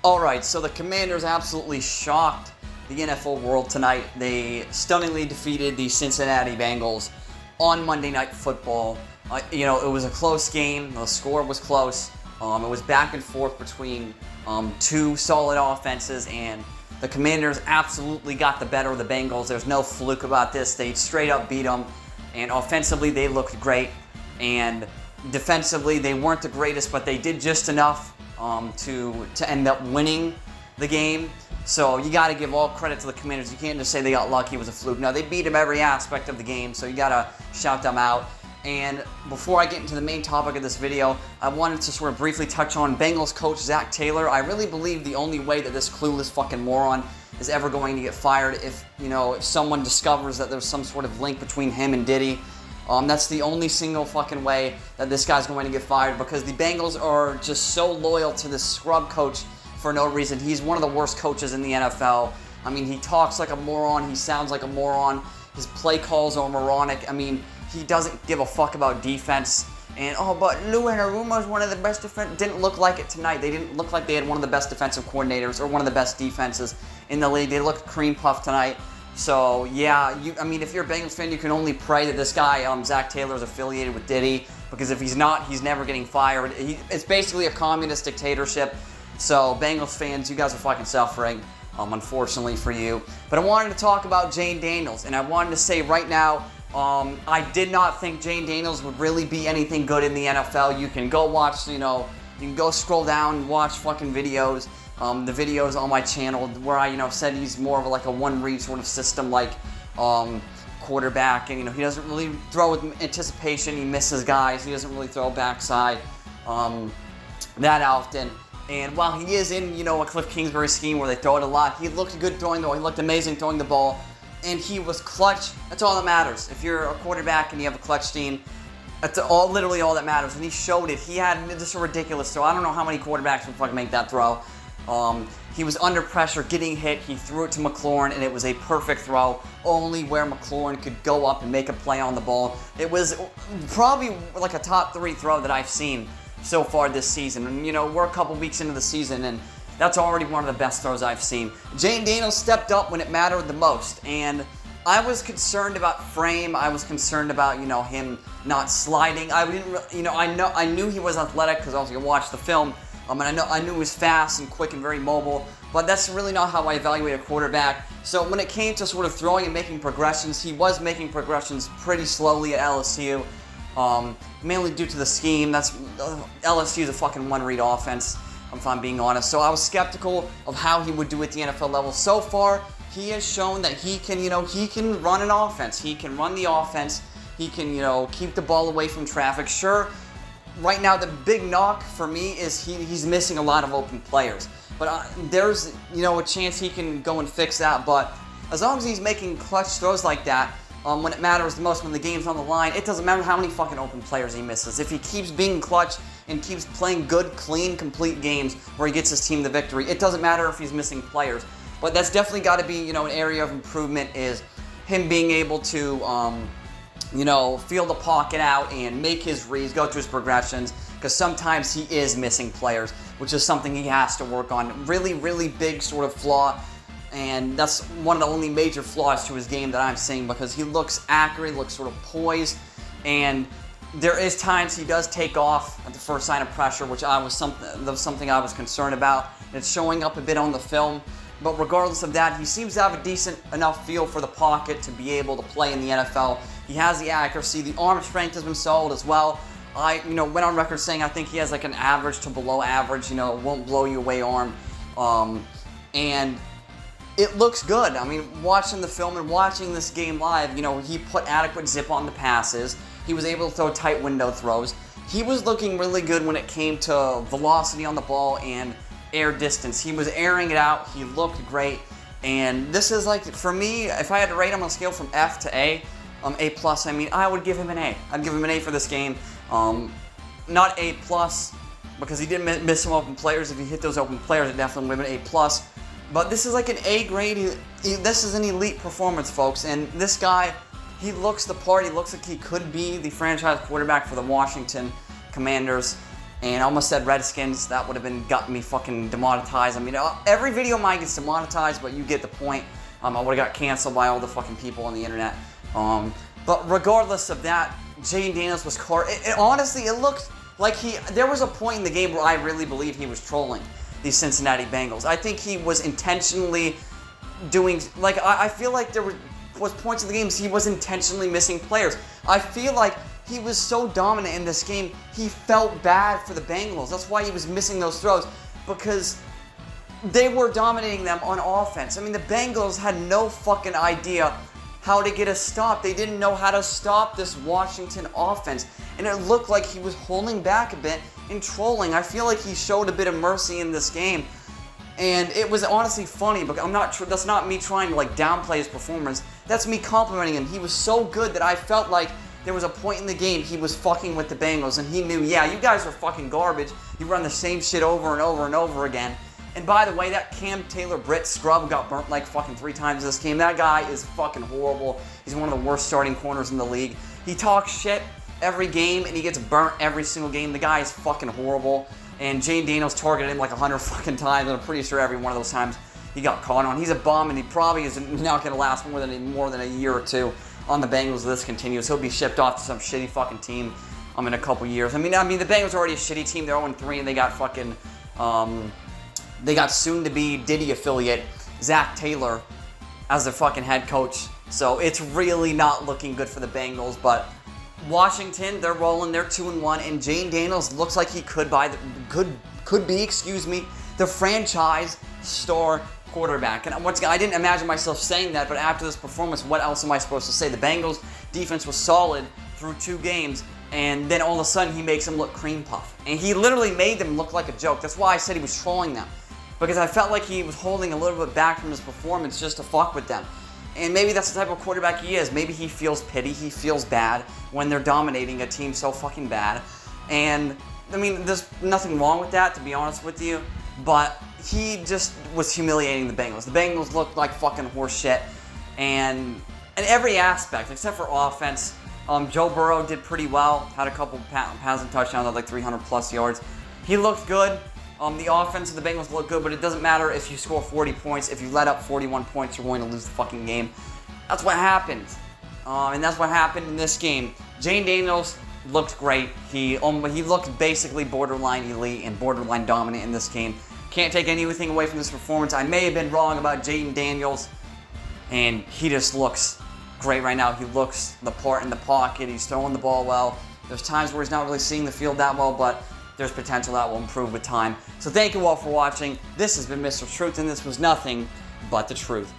Alright, so the Commanders absolutely shocked the NFL world tonight. They stunningly defeated the Cincinnati Bengals on Monday Night Football. It was a close game. The score was close. It was back and forth between two solid offenses, and the Commanders absolutely got the better of the Bengals. There's no fluke about this. They straight up beat them, and offensively they looked great, and defensively they weren't the greatest, but they did just enough to end up winning the game. So you got to give all credit to the Commanders. You can't just say they got lucky, it was a fluke. No, they beat them every aspect of the game, so you got to shout them out. And before I get into the main topic of this video, I wanted to sort of briefly touch on Bengals coach Zac Taylor. I really believe the only way that this clueless fucking moron is ever going to get fired if someone discovers that there's some sort of link between him and Diddy. That's the only single fucking way that this guy's going to get fired, because the Bengals are just so loyal to this scrub coach for no reason. He's one of the worst coaches in the NFL. I mean, he talks like a moron. He sounds like a moron. His play calls are moronic. I mean, he doesn't give a fuck about defense. And, but Lou Anarumo is one of the best defense. Didn't look like it tonight. They didn't look like they had one of the best defensive coordinators or one of the best defenses in the league. They looked cream puff tonight. So, yeah, if you're a Bengals fan, you can only pray that this guy, Zac Taylor, is affiliated with Diddy, because if he's not, he's never getting fired. It's basically a communist dictatorship. So, Bengals fans, you guys are fucking suffering, unfortunately for you. But I wanted to talk about Jayden Daniels, and I wanted to say right now, I did not think Jayden Daniels would really be anything good in the NFL. You can go watch, you can go scroll down and watch fucking videos. The videos on my channel where I, said he's more of like a one-read sort of system like quarterback, and he doesn't really throw with anticipation. He misses guys. He doesn't really throw backside that often. And while he is in, a Cliff Kingsbury scheme where they throw it a lot, he looked good throwing the ball. He looked amazing throwing the ball, and he was clutch. That's all that matters. If you're a quarterback and you have a clutch team, that's literally all that matters. And he showed it. He had just a ridiculous throw. I don't know how many quarterbacks would fucking make that throw. He was under pressure, getting hit. He threw it to McLaurin, and it was a perfect throw, only where McLaurin could go up and make a play on the ball. It was probably like a top 3 throw that I've seen so far this season. And, we're a couple weeks into the season, and that's already one of the best throws I've seen. Jayden Daniels stepped up when it mattered the most, and I was concerned about frame. I was concerned about, him not sliding. I didn't, I knew he was athletic because I was going to watch the film. And I knew he was fast and quick and very mobile, but that's really not how I evaluate a quarterback. So when it came to sort of throwing and making progressions, he was making progressions pretty slowly at LSU, mainly due to the scheme. LSU is a fucking one-read offense, if I'm being honest. So I was skeptical of how he would do at the NFL level. So far, he has shown that he can, he can run an offense. He can run the offense. He can, keep the ball away from traffic. Sure. Right now, the big knock for me is he's missing a lot of open players. But there's, a chance he can go and fix that. But as long as he's making clutch throws like that, when it matters the most, when the game's on the line, it doesn't matter how many fucking open players he misses. If he keeps being clutch and keeps playing good, clean, complete games where he gets his team the victory, it doesn't matter if he's missing players. But that's definitely got to be, an area of improvement, is him being able to feel the pocket out and make his reads, go through his progressions, because sometimes he is missing players, which is something he has to work on. Really, really big sort of flaw, and that's one of the only major flaws to his game that I'm seeing, because he looks accurate, looks sort of poised, and there is times he does take off at the first sign of pressure, which was something I was concerned about. It's showing up a bit on the film. But regardless of that, he seems to have a decent enough feel for the pocket to be able to play in the NFL. He has the accuracy. The arm strength has been solid as well. I, went on record saying I think he has like an average to below average, won't blow you away arm. And it looks good. I mean, watching the film and watching this game live, he put adequate zip on the passes. He was able to throw tight window throws. He was looking really good when it came to velocity on the ball and air distance. He was airing it out. He looked great. And this is like, for me, if I had to rate him on a scale from F to A, A+, I would give him an A. I'd give him an A for this game. Not A+, because he didn't miss some open players. If he hit those open players, it definitely would have been an A+. But this is like an A grade. This is an elite performance, folks. And this guy, he looks the part. He looks like he could be the franchise quarterback for the Washington Commanders. And I almost said Redskins. That would have gotten me fucking demonetized. I mean, every video of mine gets demonetized, but you get the point. I would have got canceled by all the fucking people on the internet. But regardless of that, Jayden Daniels was caught. Honestly, it looked like there was a point in the game where I really believe he was trolling these Cincinnati Bengals. I think he was intentionally doing, like, I feel like there was points in the games he was intentionally missing players. I feel like he was so dominant in this game, he felt bad for the Bengals. That's why he was missing those throws, because they were dominating them on offense. I mean, the Bengals had no fucking idea how to get a stop. They didn't know how to stop this Washington offense. And it looked like he was holding back a bit and trolling. I feel like he showed a bit of mercy in this game. And it was honestly funny, but that's not me trying to like downplay his performance. That's me complimenting him. He was so good that I felt like there was a point in the game he was fucking with the Bengals, and he knew, yeah, you guys are fucking garbage. You run the same shit over and over and over again. And by the way, that Cam Taylor Britt scrub got burnt like fucking 3 times this game. That guy is fucking horrible. He's one of the worst starting corners in the league. He talks shit every game, and he gets burnt every single game. The guy is fucking horrible. And Jayden Daniels targeted him like 100 fucking times, and I'm pretty sure every one of those times he got caught on. He's a bum, and he probably is not going to last more than a year or two on the Bengals if this continues. He'll be shipped off to some shitty fucking team in a couple years. I mean, the Bengals are already a shitty team. They're 0-3, and they got fucking they got soon-to-be Diddy affiliate Zac Taylor as their fucking head coach. So it's really not looking good for the Bengals. But Washington, they're rolling. They're 2-1, and Jayden Daniels looks like he could be the franchise star quarterback. And once again, I didn't imagine myself saying that, but after this performance, what else am I supposed to say? The Bengals defense was solid through 2 games, and then all of a sudden he makes them look cream puff. And he literally made them look like a joke. That's why I said he was trolling them, because I felt like he was holding a little bit back from his performance just to fuck with them. And maybe that's the type of quarterback he is. Maybe he feels pity, he feels bad when they're dominating a team so fucking bad. And, I mean, there's nothing wrong with that, to be honest with you, but he just was humiliating the Bengals. The Bengals looked like fucking horse shit. And in every aspect, except for offense, Joe Burrow did pretty well. Had a couple passing touchdowns at like 300 plus yards. He looked good. The offense of the Bengals looked good, but it doesn't matter if you score 40 points. If you let up 41 points, you're going to lose the fucking game. That's what happened. And that's what happened in this game. Jayden Daniels looked great. He looked basically borderline elite and borderline dominant in this game. Can't take anything away from this performance. I may have been wrong about Jayden Daniels, and he just looks great right now. He looks the part in the pocket. He's throwing the ball well. There's times where he's not really seeing the field that well, but there's potential that will improve with time. So thank you all for watching. This has been Mr. Truth, and this was nothing but the truth.